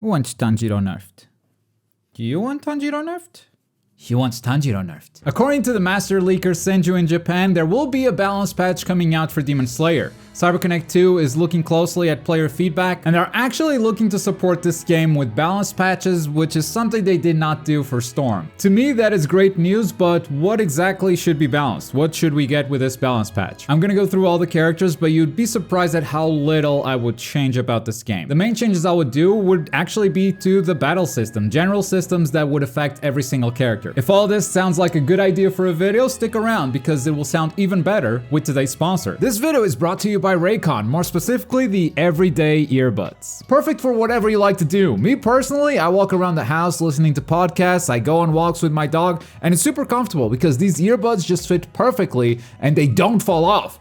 Who wants Tanjiro nerfed? Do you want Tanjiro nerfed? He wants Tanjiro nerfed. According to the master leaker Senju in Japan, there will be a balance patch coming out for Demon Slayer. CyberConnect 2 is looking closely at player feedback, and they're actually looking to support this game with balance patches, which is something they did not do for Storm. To me, that is great news, but what exactly should be balanced? What should we get with this balance patch? I'm gonna go through all the characters, but you'd be surprised at how little I would change about this game. The main changes I would do would actually be to the battle system, general systems that would affect every single character. If all this sounds like a good idea for a video, stick around because it will sound even better with today's sponsor. This video is brought to you by Raycon, more specifically the everyday earbuds. Perfect for whatever you like to do. Me personally, I walk around the house listening to podcasts, I go on walks with my dog, and it's super comfortable because these earbuds just fit perfectly and they don't fall off.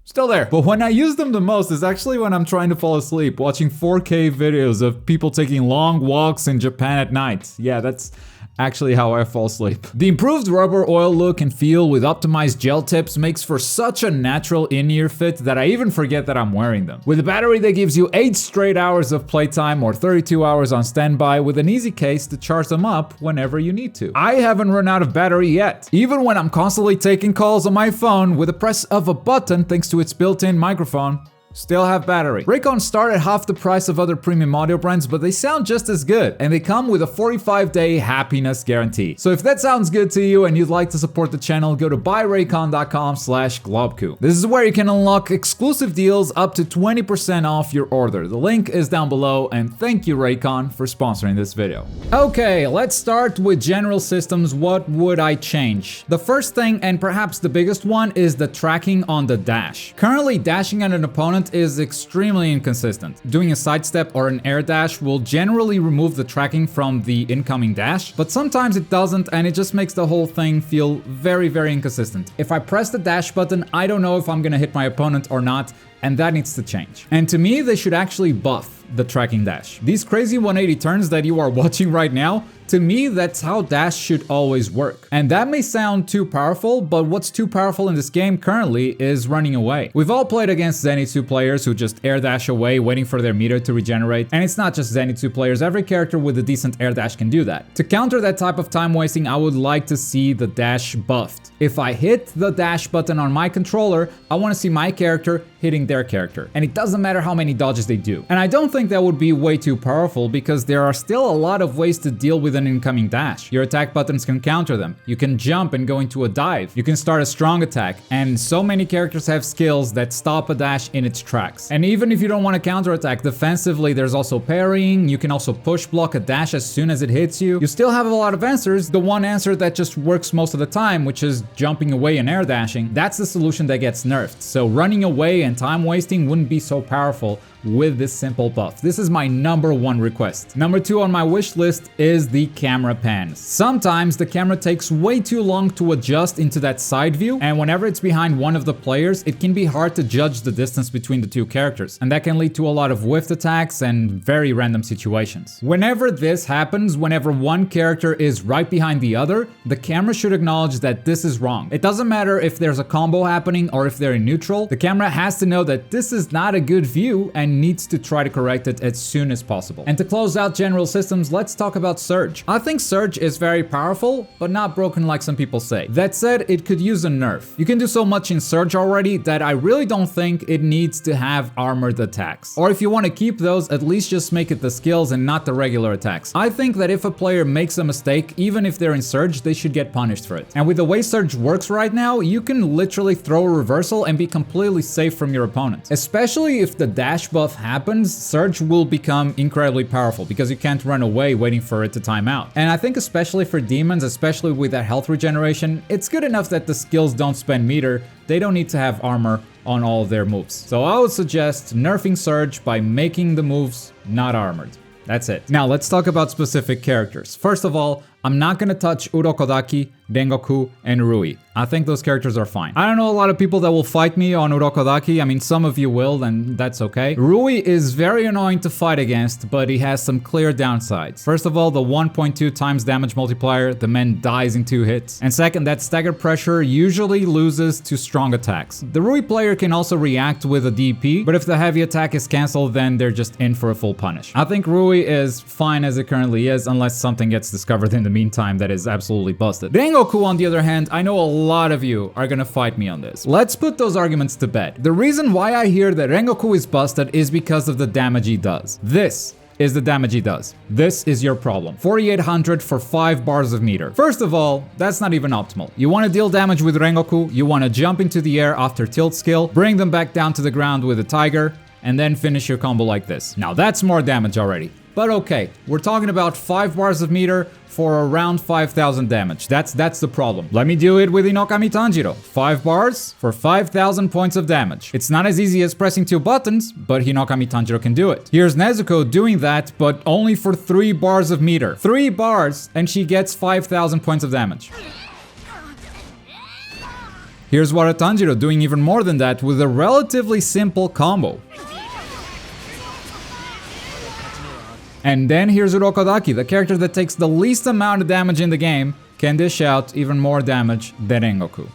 Still there. But when I use them the most is actually when I'm trying to fall asleep, watching 4K videos of people taking long walks in Japan at night. Yeah, that's actually how I fall asleep. The improved rubber oil look and feel with optimized gel tips makes for such a natural in-ear fit that I even forget that I'm wearing them. With a battery that gives you 8 straight hours of playtime or 32 hours on standby with an easy case to charge them up whenever you need to. I haven't run out of battery yet. Even when I'm constantly taking calls on my phone with a press of a button thanks to its built-in microphone, still have battery. Raycon start at half the price of other premium audio brands, but they sound just as good, and they come with a 45-day happiness guarantee. So if that sounds good to you and you'd like to support the channel, go to buyraycon.com/Globku. This is where you can unlock exclusive deals up to 20% off your order. The link is down below, and thank you Raycon for sponsoring this video. Okay, let's start with general systems. What would I change? The first thing, and perhaps the biggest one, is the tracking on the dash. Currently, dashing at an opponent is extremely inconsistent. Doing a sidestep or an air dash will generally remove the tracking from the incoming dash, but sometimes it doesn't, and it just makes the whole thing feel very, very inconsistent. If I press the dash button, I don't know if I'm gonna hit my opponent or not, and that needs to change. And to me, they should actually buff the tracking dash. These crazy 180 turns that you are watching right now, to me, that's how dash should always work. And that may sound too powerful, but what's too powerful in this game currently is running away. We've all played against Zenitsu players who just air dash away, waiting for their meter to regenerate. And it's not just Zenitsu players, every character with a decent air dash can do that. To counter that type of time wasting, I would like to see the dash buffed. If I hit the dash button on my controller, I want to see my character hitting their character. And it doesn't matter how many dodges they do. And I don't think that would be way too powerful because there are still a lot of ways to deal with an incoming dash. Your attack buttons can counter them. You can jump and go into a dive. You can start a strong attack. And so many characters have skills that stop a dash in its tracks. And even if you don't want to counterattack defensively, there's also parrying. You can also push block a dash as soon as it hits you. You still have a lot of answers. The one answer that just works most of the time, which is jumping away and air dashing, that's the solution that gets nerfed. So running away and time wasting wouldn't be so powerful with this simple buff. This is my #1 request. Number 2 on my wish list is the camera pans. Sometimes the camera takes way too long to adjust into that side view, and whenever it's behind one of the players, it can be hard to judge the distance between the two characters, and that can lead to a lot of whiffed attacks and very random situations. Whenever this happens, whenever one character is right behind the other, the camera should acknowledge that this is wrong. It doesn't matter if there's a combo happening or if they're in neutral, the camera has to know that this is not a good view and needs to try to correct it as soon as possible. And to close out general systems, let's talk about Surge. I think Surge is very powerful, but not broken like some people say. That said, it could use a nerf. You can do so much in Surge already that I really don't think it needs to have armored attacks. Or if you want to keep those, at least just make it the skills and not the regular attacks. I think that if a player makes a mistake, even if they're in Surge, they should get punished for it. And with the way Surge works right now, you can literally throw a reversal and be completely safe from your opponent. Especially if the dash buff happens, Surge will become incredibly powerful because you can't run away waiting for it to time out. And I think especially for demons, especially with that health regeneration, it's good enough that the skills don't spend meter. They don't need to have armor on all of their moves. So I would suggest nerfing Surge by making the moves not armored. That's it. Now let's talk about specific characters. First of all, I'm not gonna touch Urokodaki, Rengoku, and Rui. I think those characters are fine. I don't know a lot of people that will fight me on Urokodaki. I mean, some of you will, and that's okay. Rui is very annoying to fight against, but he has some clear downsides. First of all, the 1.2 times damage multiplier, the man dies in 2 hits. And second, that staggered pressure usually loses to strong attacks. The Rui player can also react with a DP, but if the heavy attack is cancelled, then they're just in for a full punish. I think Rui is fine as it currently is, unless something gets discovered in the meantime that is absolutely busted. Rengoku, on the other hand, I know a lot of you are gonna fight me on this. Let's put those arguments to bed. The reason why I hear that Rengoku is busted is because of the damage he does. This is the damage he does. This is your problem. 4800 for 5 bars of meter. First of all, that's not even optimal. You want to deal damage with Rengoku, you want to jump into the air after tilt skill, bring them back down to the ground with a tiger, and then finish your combo like this. Now that's more damage already. But okay, we're talking about 5 bars of meter for around 5,000 damage. That's the problem. Let me do it with Hinokami Tanjiro. 5 bars for 5,000 points of damage. It's not as easy as pressing 2 buttons, but Hinokami Tanjiro can do it. Here's Nezuko doing that, but only for 3 bars of meter. 3 bars, and she gets 5,000 points of damage. Here's Wara Tanjiro doing even more than that with a relatively simple combo. And then here's Urokodaki, the character that takes the least amount of damage in the game, can dish out even more damage than Rengoku.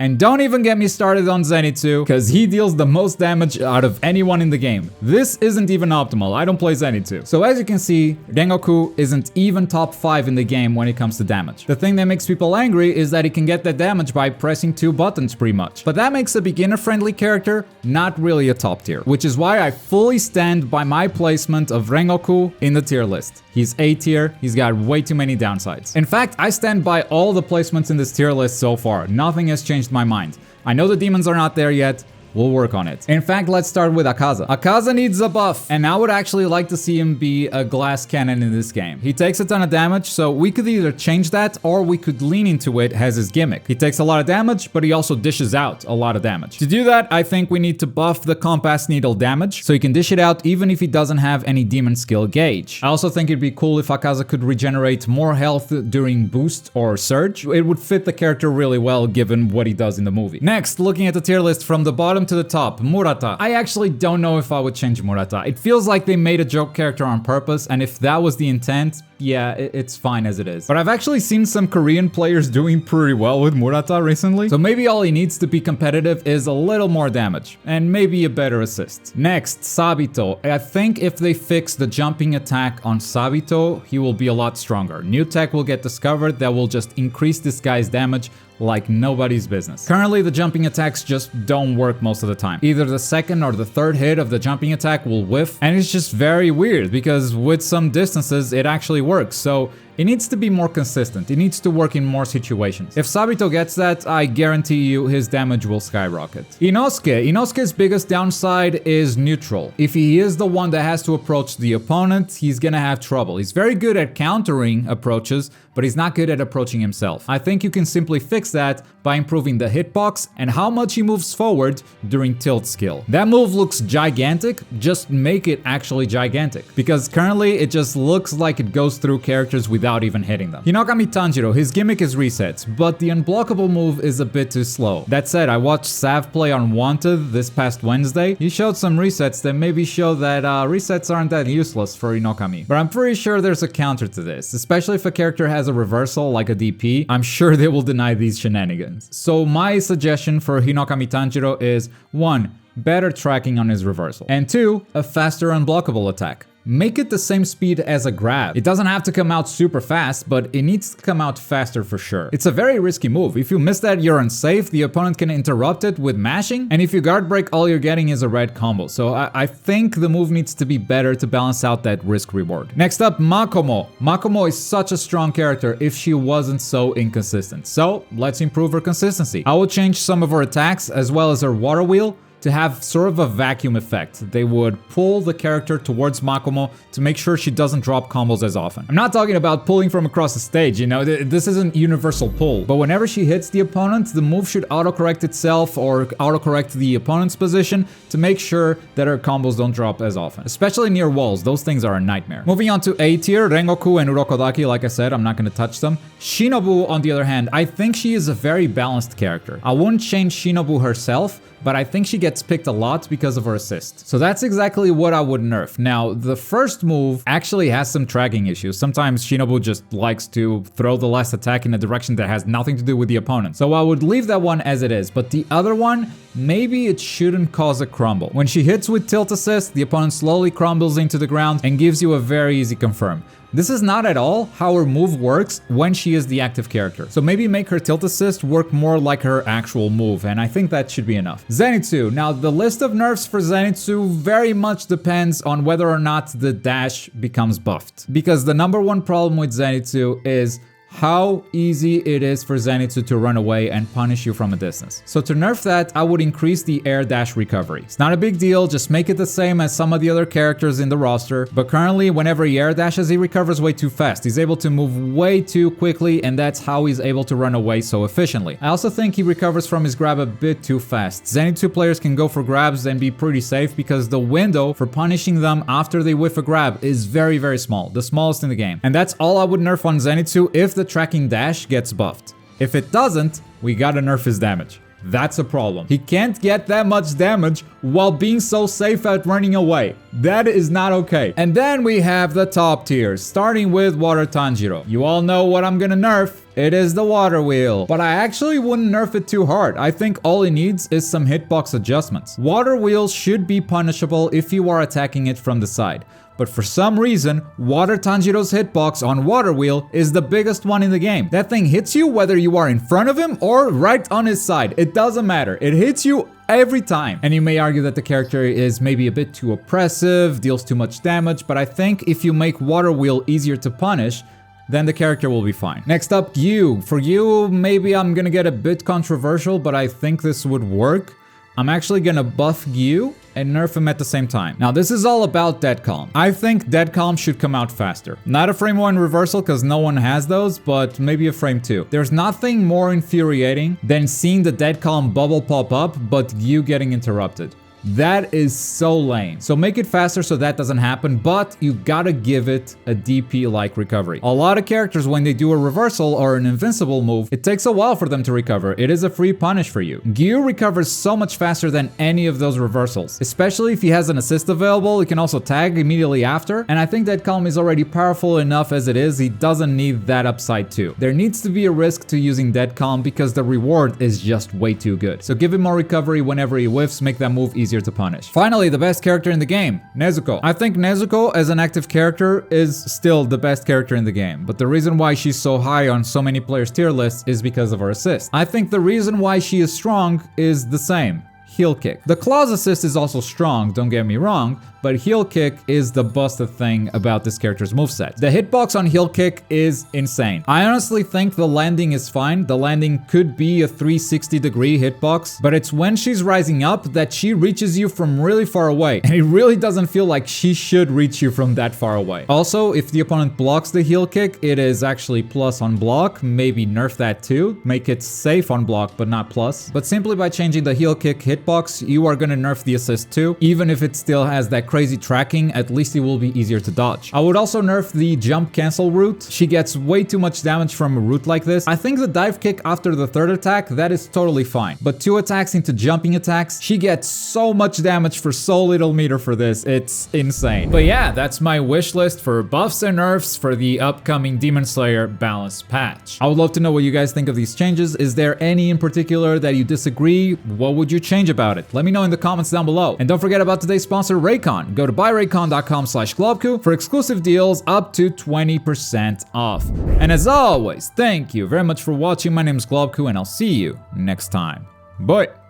And don't even get me started on Zenitsu, because he deals the most damage out of anyone in the game. This isn't even optimal, I don't play Zenitsu. So as you can see, Rengoku isn't even top 5 in the game when it comes to damage. The thing that makes people angry is that he can get that damage by pressing 2 buttons pretty much. But that makes a beginner-friendly character not really a top tier, which is why I fully stand by my placement of Rengoku in the tier list. He's A tier, he's got way too many downsides. In fact, I stand by all the placements in this tier list so far. Nothing has changed my mind. I know the demons are not there yet. We'll work on it. In fact, let's start with Akaza. Akaza needs a buff, and I would actually like to see him be a glass cannon in this game. He takes a ton of damage, so we could either change that or we could lean into it as his gimmick. He takes a lot of damage, but he also dishes out a lot of damage. To do that, I think we need to buff the compass needle damage, so he can dish it out even if he doesn't have any demon skill gauge. I also think it'd be cool if Akaza could regenerate more health during boost or surge. It would fit the character really well given what he does in the movie. Next, looking at the tier list from the bottom to the top, Murata. I actually don't know if I would change Murata. It feels like they made a joke character on purpose, and if that was the intent, yeah, it's fine as it is. But I've actually seen some Korean players doing pretty well with Murata recently, so maybe all he needs to be competitive is a little more damage, and maybe a better assist. Next, Sabito. I think if they fix the jumping attack on Sabito, he will be a lot stronger. New tech will get discovered that will just increase this guy's damage like nobody's business. Currently, the jumping attacks just don't work most of the time. Either the second or the third hit of the jumping attack will whiff, and it's just very weird because with some distances, it actually works. So it needs to be more consistent. It needs to work in more situations. If Sabito gets that, I guarantee you his damage will skyrocket. Inosuke's biggest downside is neutral. If he is the one that has to approach the opponent, he's gonna have trouble. He's very good at countering approaches, but he's not good at approaching himself. I think you can simply fix that by improving the hitbox and how much he moves forward during tilt skill. That move looks gigantic, just make it actually gigantic. Because currently it just looks like it goes through characters without even hitting them. Hinokami Tanjiro, his gimmick is resets, but the unblockable move is a bit too slow. That said, I watched Sav play on Wanted this past Wednesday. He showed some resets that maybe show that resets aren't that useless for Hinokami. But I'm pretty sure there's a counter to this, especially if a character has a reversal like a DP. I'm sure they will deny these shenanigans. So my suggestion for Hinokami Tanjiro is 1. Better tracking on his reversal, and 2. A faster unblockable attack. Make it the same speed as a grab. It doesn't have to come out super fast, but it needs to come out faster for sure. It's a very risky move. If you miss that, you're unsafe, the opponent can interrupt it with mashing, and if you guard break, all you're getting is a red combo. So I think the move needs to be better to balance out that risk reward. Next up, Makomo. Makomo is such a strong character if she wasn't so inconsistent. So let's improve her consistency. I will change some of her attacks as well as her water wheel to have sort of a vacuum effect. They would pull the character towards Makomo to make sure she doesn't drop combos as often. I'm not talking about pulling from across the stage, you know, this isn't universal pull. But whenever she hits the opponent, the move should autocorrect itself or autocorrect the opponent's position to make sure that her combos don't drop as often. Especially near walls, those things are a nightmare. Moving on to A tier, Rengoku and Urokodaki, like I said, I'm not gonna touch them. Shinobu, on the other hand, I think she is a very balanced character. I wouldn't change Shinobu herself, but I think she gets picked a lot because of her assist. So that's exactly what I would nerf. Now, the first move actually has some tracking issues. Sometimes Shinobu just likes to throw the last attack in a direction that has nothing to do with the opponent. So I would leave that one as it is, but the other one, maybe it shouldn't cause a crumble. When she hits with tilt assist, the opponent slowly crumbles into the ground and gives you a very easy confirm. This is not at all how her move works when she is the active character. So maybe make her tilt assist work more like her actual move, and I think that should be enough. Zenitsu. Now, the list of nerfs for Zenitsu very much depends on whether or not the dash becomes buffed. Because the number one problem with Zenitsu is how easy it is for Zenitsu to run away and punish you from a distance. So to nerf that, I would increase the air dash recovery. It's not a big deal, just make it the same as some of the other characters in the roster, but currently whenever he air dashes, he recovers way too fast. He's able to move way too quickly, and that's how he's able to run away so efficiently. I also think he recovers from his grab a bit too fast. Zenitsu players can go for grabs and be pretty safe because the window for punishing them after they whiff a grab is very, very small, the smallest in the game. And that's all I would nerf on Zenitsu if the tracking dash gets buffed. If it doesn't, we gotta nerf his damage. That's a problem. He can't get that much damage while being so safe at running away. That is not okay. And then we have the top tiers, starting with Water Tanjiro. You all know what I'm gonna nerf. It is the water wheel. But I actually wouldn't nerf it too hard. I think all it needs is some hitbox adjustments. Water wheels should be punishable if you are attacking it from the side. But for some reason, Water Tanjiro's hitbox on Water Wheel is the biggest one in the game. That thing hits you whether you are in front of him or right on his side. It doesn't matter. It hits you every time. And you may argue that the character is maybe a bit too oppressive, deals too much damage, but I think if you make Water Wheel easier to punish, then the character will be fine. Next up, Gyu. For Gyu, maybe I'm gonna get a bit controversial, but I think this would work. I'm actually gonna buff Gyu and nerf him at the same time. Now, this is all about Dead Calm. I think Dead Calm should come out faster. Not a frame 1 reversal because no one has those, but maybe a frame 2. There's nothing more infuriating than seeing the Dead Calm bubble pop up, but you getting interrupted. That is so lame. So make it faster so that doesn't happen, but you gotta give it a DP-like recovery. A lot of characters, when they do a reversal or an invincible move, it takes a while for them to recover. It is a free punish for you. Gyu recovers so much faster than any of those reversals, especially if he has an assist available. He can also tag immediately after, and I think that Calm is already powerful enough as it is. He doesn't need that upside too. There needs to be a risk to using Dead Calm because the reward is just way too good. So give him more recovery whenever he whiffs, make that move easier to punish. Finally, the best character in the game, Nezuko. I think Nezuko as an active character is still the best character in the game, but the reason why she's so high on so many players' tier lists is because of her assist. I think the reason why she is strong is the same. Heel kick. The claws assist is also strong, don't get me wrong, but heel kick is the busted thing about this character's moveset. The hitbox on heel kick is insane. I honestly think the landing is fine. The landing could be a 360-degree hitbox, but it's when she's rising up that she reaches you from really far away, and it really doesn't feel like she should reach you from that far away. Also, if the opponent blocks the heel kick, it is actually plus on block. Maybe nerf that too. Make it safe on block, but not plus. But simply by changing the heel kick hitbox, you are gonna nerf the assist too. Even if it still has that crazy tracking, at least it will be easier to dodge. I would also nerf the jump cancel route. She gets way too much damage from a route like this. I think the dive kick after the third attack, that is totally fine. But 2 attacks into jumping attacks, she gets so much damage for so little meter for this. It's insane. But yeah, that's my wish list for buffs and nerfs for the upcoming Demon Slayer balance patch. I would love to know what you guys think of these changes. Is there any in particular that you disagree? What would you change about it? Let me know in the comments down below. And don't forget about today's sponsor, Raycon. Go to buyraycon.com/globku for exclusive deals up to 20% off. And as always, thank you very much for watching. My name is Globku, and I'll see you next time. Bye!